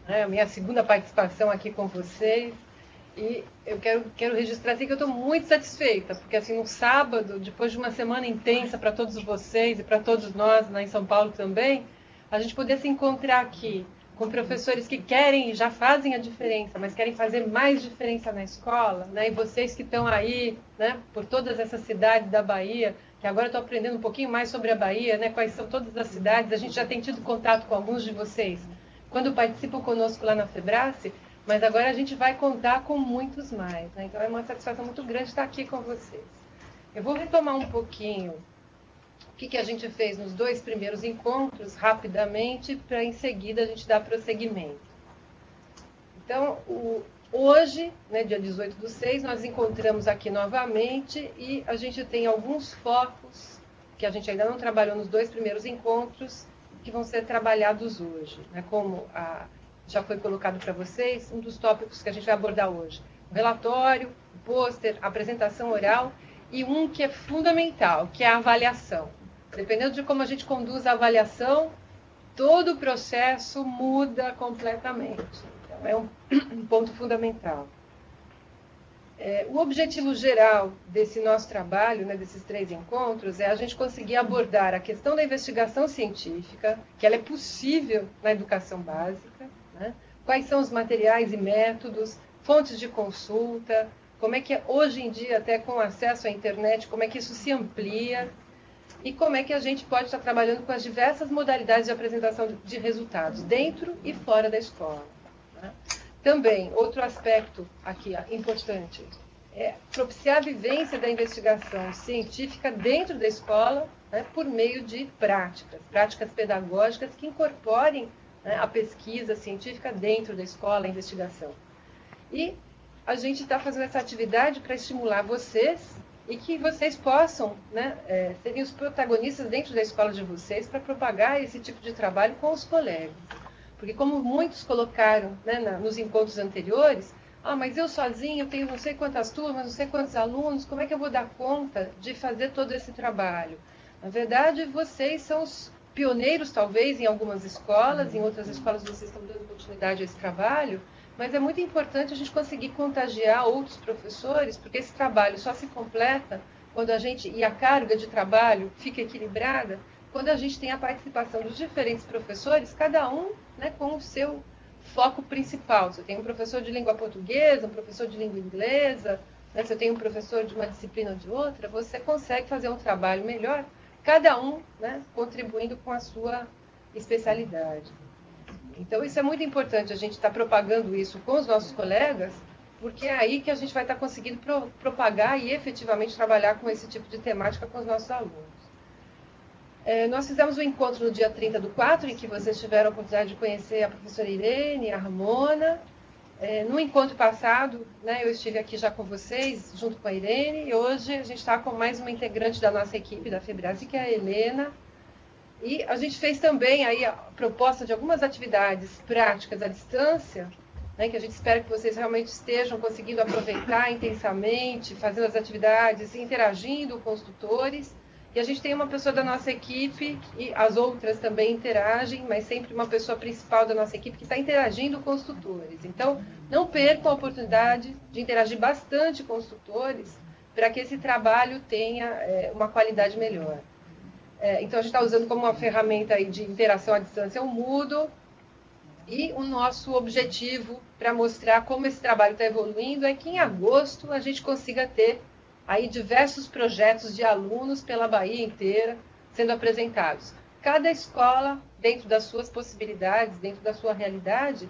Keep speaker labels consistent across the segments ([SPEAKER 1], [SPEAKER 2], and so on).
[SPEAKER 1] né? A minha segunda participação aqui com vocês. E eu quero registrar assim que eu estou muito satisfeita, porque assim, no sábado, depois de uma semana intensa para todos vocês e para todos nós lá em São Paulo também, a gente poder se encontrar aqui com professores que querem, já fazem a diferença, mas querem fazer mais diferença na escola, né? E vocês que estão aí, né, por todas essas cidades da Bahia, que agora eu estou aprendendo um pouquinho mais sobre a Bahia, né? Quais são todas as cidades, a gente já tem tido contato com alguns de vocês quando participam conosco lá na Febrace, mas agora a gente vai contar com muitos mais, né? Então é uma satisfação muito grande estar aqui com vocês. Eu vou retomar um pouquinho o que a gente fez nos 2 primeiros encontros, rapidamente, para em seguida a gente dar prosseguimento. Então, hoje, né, dia 18/6, nós encontramos aqui novamente e a gente tem alguns focos que a gente ainda não trabalhou nos 2 primeiros encontros, que vão ser trabalhados hoje, né? Como já foi colocado para vocês, um dos tópicos que a gente vai abordar hoje. O relatório, o pôster, a apresentação oral e um que é fundamental, que é a avaliação. Dependendo de como a gente conduz a avaliação, todo o processo muda completamente. Então, é um ponto fundamental. O objetivo geral desse nosso trabalho, né, desses 3 encontros, é a gente conseguir abordar a questão da investigação científica, que ela é possível na educação básica, né? Quais são os materiais e métodos, fontes de consulta, como é que hoje em dia, até com acesso à internet, como é que isso se amplia e como é que a gente pode estar trabalhando com as diversas modalidades de apresentação de resultados, dentro e fora da escola, né? Também, outro aspecto aqui importante é propiciar a vivência da investigação científica dentro da escola, né, por meio de práticas pedagógicas que incorporem, né, a pesquisa científica dentro da escola, a investigação. E a gente está fazendo essa atividade para estimular vocês e que vocês possam, né, serem os protagonistas dentro da escola de vocês para propagar esse tipo de trabalho com os colegas. Porque como muitos colocaram, né, nos encontros anteriores, mas eu sozinho tenho não sei quantas turmas, não sei quantos alunos, como é que eu vou dar conta de fazer todo esse trabalho? Na verdade, vocês são os pioneiros, talvez, em algumas escolas, em outras escolas vocês estão dando continuidade a esse trabalho, mas é muito importante a gente conseguir contagiar outros professores, porque esse trabalho só se completa quando e a carga de trabalho fica equilibrada, quando a gente tem a participação dos diferentes professores, cada um, né, com o seu foco principal. Se eu tenho um professor de língua portuguesa, um professor de língua inglesa, né, se eu tenho um professor de uma disciplina ou de outra, você consegue fazer um trabalho melhor, cada um, né, contribuindo com a sua especialidade. Então, isso é muito importante, a gente estar propagando isso com os nossos colegas, porque é aí que a gente vai estar conseguindo propagar e efetivamente trabalhar com esse tipo de temática com os nossos alunos. Nós fizemos um encontro no dia 30/4, em que vocês tiveram a oportunidade de conhecer a professora Irene, a Ramona. No encontro passado, né, eu estive aqui já com vocês, junto com a Irene, e hoje a gente está com mais uma integrante da nossa equipe, da Febrace, que é a Helena. E a gente fez também aí a proposta de algumas atividades práticas à distância, né, que a gente espera que vocês realmente estejam conseguindo aproveitar intensamente, fazendo as atividades, interagindo com os tutores. E a gente tem uma pessoa da nossa equipe, e as outras também interagem, mas sempre uma pessoa principal da nossa equipe que está interagindo com os tutores. Então, não percam a oportunidade de interagir bastante com os tutores, para que esse trabalho tenha uma qualidade melhor. Então, a gente está usando como uma ferramenta aí de interação à distância o Moodle, e o nosso objetivo para mostrar como esse trabalho está evoluindo é que em agosto a gente consiga ter aí diversos projetos de alunos pela Bahia inteira sendo apresentados. Cada escola dentro das suas possibilidades, dentro da sua realidade,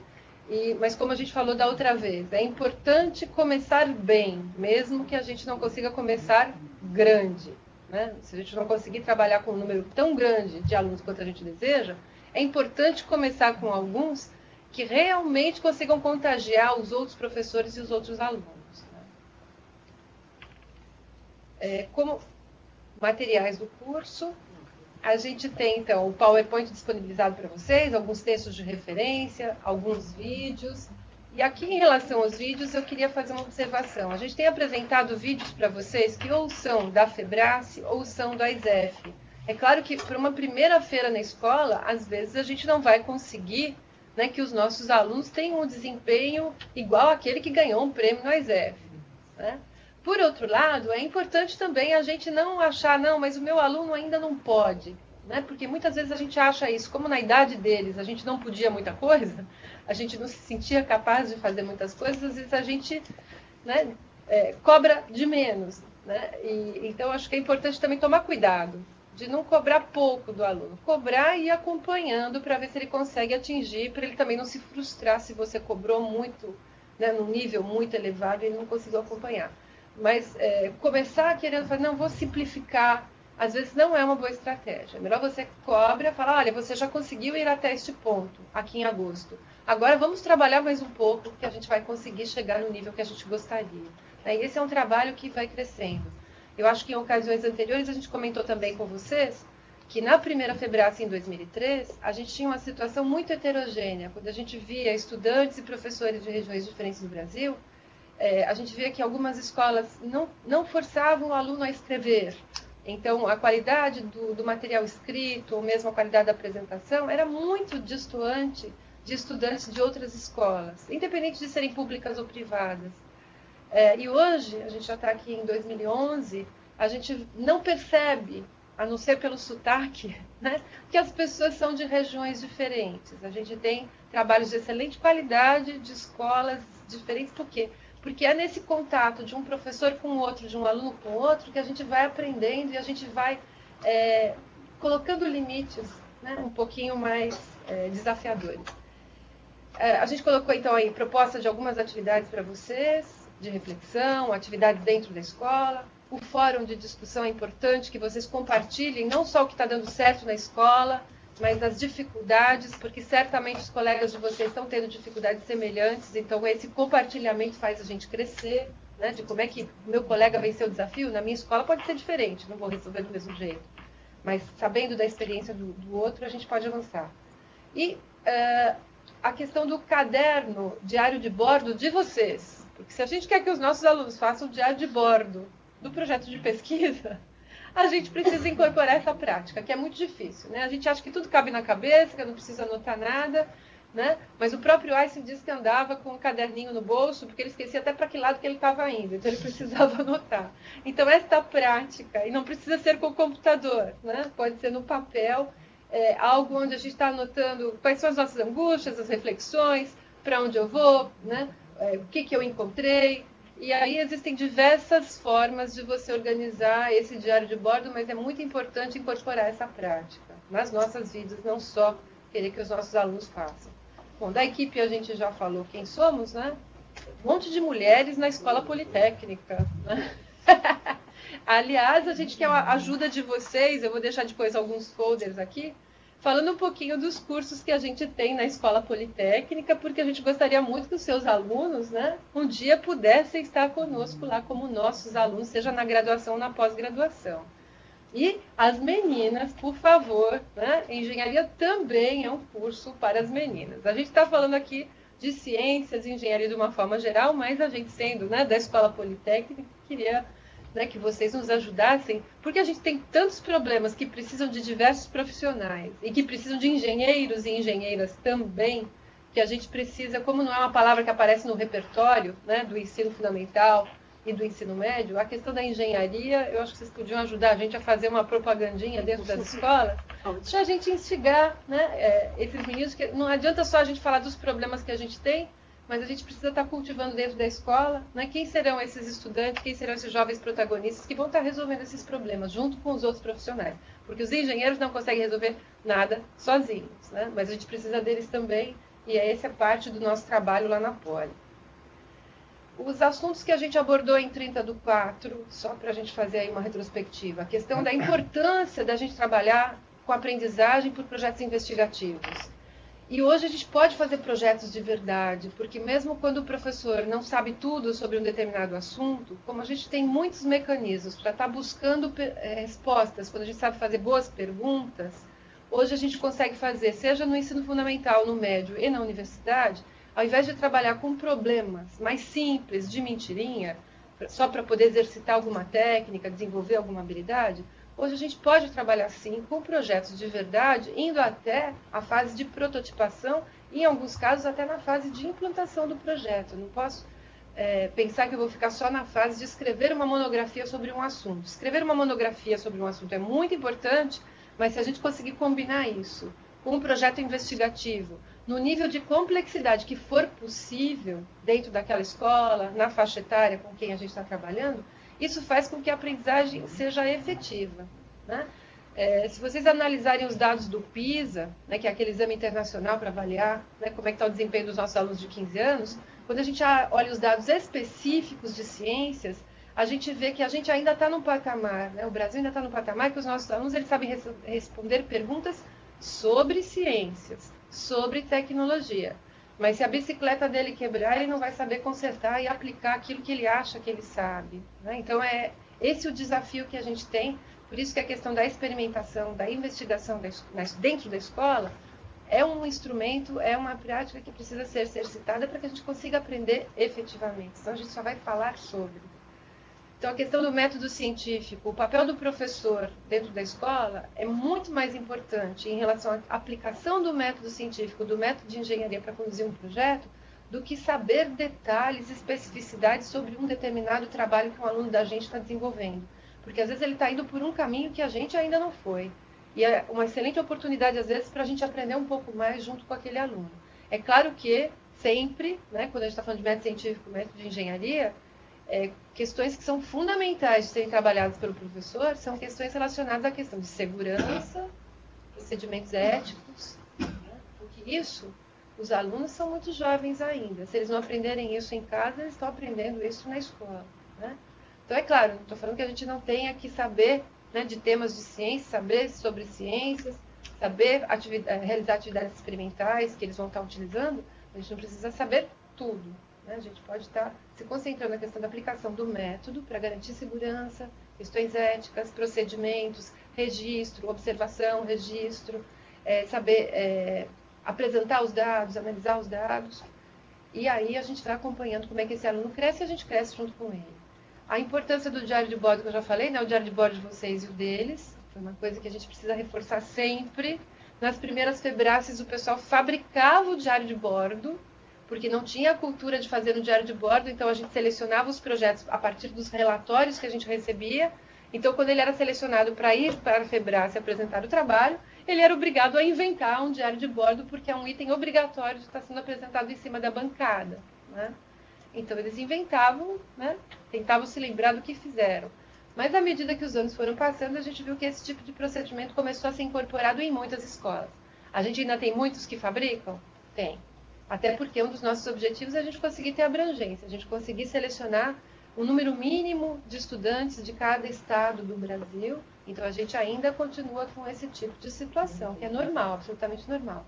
[SPEAKER 1] mas como a gente falou da outra vez, é importante começar bem, mesmo que a gente não consiga começar grande, né? Se a gente não conseguir trabalhar com um número tão grande de alunos quanto a gente deseja, é importante começar com alguns que realmente consigam contagiar os outros professores e os outros alunos. Como materiais do curso, a gente tem, então, o PowerPoint disponibilizado para vocês, alguns textos de referência, alguns vídeos. E aqui, em relação aos vídeos, eu queria fazer uma observação. A gente tem apresentado vídeos para vocês que ou são da Febrace ou são da ISEF. É claro que, para uma primeira feira na escola, às vezes a gente não vai conseguir, né, que os nossos alunos tenham um desempenho igual àquele que ganhou um prêmio no AISEF, né? Por outro lado, é importante também a gente não achar, não, mas o meu aluno ainda não pode, né? Porque muitas vezes a gente acha isso, como na idade deles a gente não podia muita coisa, a gente não se sentia capaz de fazer muitas coisas, às vezes a gente, né, cobra de menos, né? Então acho que é importante também tomar cuidado de não cobrar pouco do aluno, cobrar e ir acompanhando para ver se ele consegue atingir, para ele também não se frustrar se você cobrou muito, né, num nível muito elevado e ele não conseguiu acompanhar. Mas começar querendo fazer, não, vou simplificar, às vezes não é uma boa estratégia. É melhor você cobra, falar, olha, você já conseguiu ir até este ponto, aqui em agosto. Agora vamos trabalhar mais um pouco, que a gente vai conseguir chegar no nível que a gente gostaria. E esse é um trabalho que vai crescendo. Eu acho que em ocasiões anteriores a gente comentou também com vocês que na primeira FEBRASE em 2003, a gente tinha uma situação muito heterogênea. Quando a gente via estudantes e professores de regiões diferentes do Brasil, a gente via que algumas escolas não forçavam o aluno a escrever. Então, a qualidade do material escrito, ou mesmo a qualidade da apresentação, era muito distoante de estudantes de outras escolas, independente de serem públicas ou privadas. E hoje, a gente já está aqui em 2011, a gente não percebe, a não ser pelo sotaque, né, que as pessoas são de regiões diferentes. A gente tem trabalhos de excelente qualidade, de escolas diferentes. Por quê? Porque é nesse contato de um professor com o outro, de um aluno com o outro, que a gente vai aprendendo e a gente vai colocando limites, né, um pouquinho mais desafiadores. A gente colocou, então, aí proposta de algumas atividades para vocês, de reflexão, atividades dentro da escola. O fórum de discussão é importante que vocês compartilhem não só o que está dando certo na escola, mas as dificuldades, porque certamente os colegas de vocês estão tendo dificuldades semelhantes, então esse compartilhamento faz a gente crescer, né, de como é que meu colega venceu o desafio. Na minha escola pode ser diferente, não vou resolver do mesmo jeito, mas sabendo da experiência do outro, a gente pode avançar. E a questão do caderno, diário de bordo de vocês. Porque se a gente quer que os nossos alunos façam o diário de bordo do projeto de pesquisa, a gente precisa incorporar essa prática, que é muito difícil, né? A gente acha que tudo cabe na cabeça, que não precisa anotar nada, né? Mas o próprio Einstein disse que andava com um caderninho no bolso, porque ele esquecia até para que lado que ele estava indo, então ele precisava anotar. Então, esta prática, e não precisa ser com o computador, né? Pode ser no papel, algo onde a gente está anotando quais são as nossas angústias, as reflexões, para onde eu vou, né? O que eu encontrei. E aí existem diversas formas de você organizar esse diário de bordo, mas é muito importante incorporar essa prática nas nossas vidas, não só querer que os nossos alunos façam. Bom, da equipe a gente já falou quem somos, né? Um monte de mulheres na escola politécnica, né? Aliás, a gente quer a ajuda de vocês, eu vou deixar depois alguns folders aqui, falando um pouquinho dos cursos que a gente tem na Escola Politécnica, porque a gente gostaria muito que os seus alunos, né, um dia pudessem estar conosco lá como nossos alunos, seja na graduação ou na pós-graduação. E as meninas, por favor, né, engenharia também é um curso para as meninas. A gente está falando aqui de ciências e engenharia de uma forma geral, mas a gente sendo, né, da Escola Politécnica, queria, né, que vocês nos ajudassem, porque a gente tem tantos problemas que precisam de diversos profissionais e que precisam de engenheiros e engenheiras também, que a gente precisa, como não é uma palavra que aparece no repertório, né, do ensino fundamental e do ensino médio, a questão da engenharia, eu acho que vocês podiam ajudar a gente a fazer uma propagandinha dentro das escolas, para a gente instigar, né, esses meninos, que não adianta só a gente falar dos problemas que a gente tem, mas a gente precisa estar cultivando dentro da escola, né? Quem serão esses estudantes, quem serão esses jovens protagonistas que vão estar resolvendo esses problemas junto com os outros profissionais. Porque os engenheiros não conseguem resolver nada sozinhos, né? Mas a gente precisa deles também, e essa é parte do nosso trabalho lá na Poli. Os assuntos que a gente abordou em 30/4, só para a gente fazer aí uma retrospectiva, a questão da importância da gente trabalhar com aprendizagem por projetos investigativos. E hoje a gente pode fazer projetos de verdade, porque mesmo quando o professor não sabe tudo sobre um determinado assunto, como a gente tem muitos mecanismos para estar buscando respostas, quando a gente sabe fazer boas perguntas, hoje a gente consegue fazer, seja no ensino fundamental, no médio e na universidade, ao invés de trabalhar com problemas mais simples, de mentirinha, só para poder exercitar alguma técnica, desenvolver alguma habilidade, Hoje a gente pode trabalhar sim com projetos de verdade, indo até a fase de prototipação e, em alguns casos, até na fase de implantação do projeto. Eu não posso pensar que eu vou ficar só na fase de escrever uma monografia sobre um assunto. Escrever uma monografia sobre um assunto é muito importante, mas se a gente conseguir combinar isso com um projeto investigativo, no nível de complexidade que for possível, dentro daquela escola, na faixa etária com quem a gente está trabalhando, isso faz com que a aprendizagem seja efetiva, né? Se vocês analisarem os dados do PISA, né, que é aquele exame internacional para avaliar, né, como é que está o desempenho dos nossos alunos de 15 anos, quando a gente olha os dados específicos de ciências, a gente vê que a gente ainda está num patamar, né, o Brasil ainda está num patamar que os nossos alunos eles sabem responder perguntas sobre ciências, sobre tecnologia. Mas se a bicicleta dele quebrar, ele não vai saber consertar e aplicar aquilo que ele acha que ele sabe, né? Então, é esse o desafio que a gente tem. Por isso que a questão da experimentação, da investigação dentro da escola é um instrumento, é uma prática que precisa ser exercitada para que a gente consiga aprender efetivamente. Senão a gente só vai falar sobre. Então, a questão do método científico, o papel do professor dentro da escola é muito mais importante em relação à aplicação do método científico, do método de engenharia para conduzir um projeto, do que saber detalhes, especificidades sobre um determinado trabalho que um aluno da gente está desenvolvendo. Porque às vezes ele está indo por um caminho que a gente ainda não foi. E é uma excelente oportunidade, às vezes, para a gente aprender um pouco mais junto com aquele aluno. É claro que sempre, né, quando a gente está falando de método científico, método de engenharia, questões que são fundamentais de serem trabalhadas pelo professor são questões relacionadas à questão de segurança, procedimentos éticos, né? Porque isso, os alunos são muito jovens ainda. Se eles não aprenderem isso em casa, eles estão aprendendo isso na escola, né? Então, é claro, não estou falando que a gente não tenha que saber, né, de temas de ciência, saber sobre ciências, saber realizar atividades experimentais que eles vão estar utilizando, a gente não precisa saber tudo. A gente pode estar se concentrando na questão da aplicação do método para garantir segurança, questões éticas, procedimentos, registro, observação, registro, saber apresentar os dados, analisar os dados. E aí a gente vai acompanhando como é que esse aluno cresce e a gente cresce junto com ele. A importância do diário de bordo que eu já falei, né? O diário de bordo de vocês e o deles, foi uma coisa que a gente precisa reforçar sempre. Nas primeiras Febraces o pessoal fabricava o diário de bordo, porque não tinha a cultura de fazer no diário de bordo, então a gente selecionava os projetos a partir dos relatórios que a gente recebia. Então, quando ele era selecionado para ir para a Febrace apresentar o trabalho, ele era obrigado a inventar um diário de bordo, porque é um item obrigatório de estar sendo apresentado em cima da bancada, né? Então, eles inventavam, né? Tentavam se lembrar do que fizeram. Mas, à medida que os anos foram passando, a gente viu que esse tipo de procedimento começou a ser incorporado em muitas escolas. A gente ainda tem muitos que fabricam? Tem. Até porque um dos nossos objetivos é a gente conseguir ter abrangência, a gente conseguir selecionar um número mínimo de estudantes de cada estado do Brasil. Então, a gente ainda continua com esse tipo de situação, que é normal, absolutamente normal.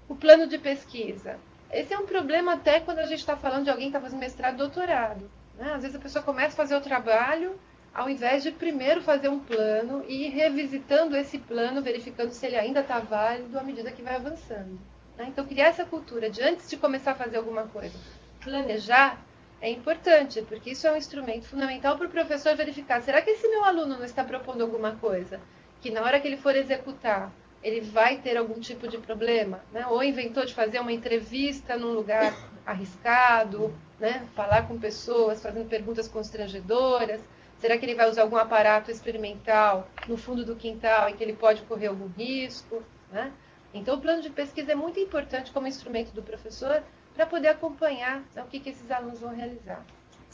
[SPEAKER 1] O plano de pesquisa. Esse é um problema até quando a gente está falando de alguém que está fazendo mestrado e doutorado, né? Às vezes a pessoa começa a fazer o trabalho, ao invés de primeiro fazer um plano e ir revisitando esse plano, verificando se ele ainda está válido à medida que vai avançando. Então, criar essa cultura de antes de começar a fazer alguma coisa, planejar, é importante, porque isso é um instrumento fundamental para o professor verificar, será que esse meu aluno não está propondo alguma coisa que na hora que ele for executar, ele vai ter algum tipo de problema, né? Ou inventou de fazer uma entrevista num lugar arriscado, né? Falar com pessoas, fazendo perguntas constrangedoras, será que ele vai usar algum aparato experimental no fundo do quintal em que ele pode correr algum risco, né? Então, o plano de pesquisa é muito importante como instrumento do professor para poder acompanhar, né, o que esses alunos vão realizar.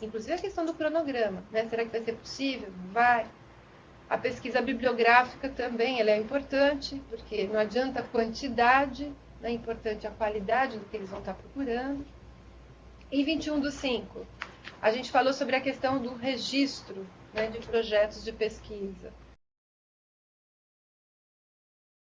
[SPEAKER 1] Inclusive a questão do cronograma, né? Será que vai ser possível? Não vai? A pesquisa bibliográfica também ela é importante, porque não adianta a quantidade, né? É importante a qualidade do que eles vão estar procurando. Em 21/5, a gente falou sobre a questão do registro, né, de projetos de pesquisa.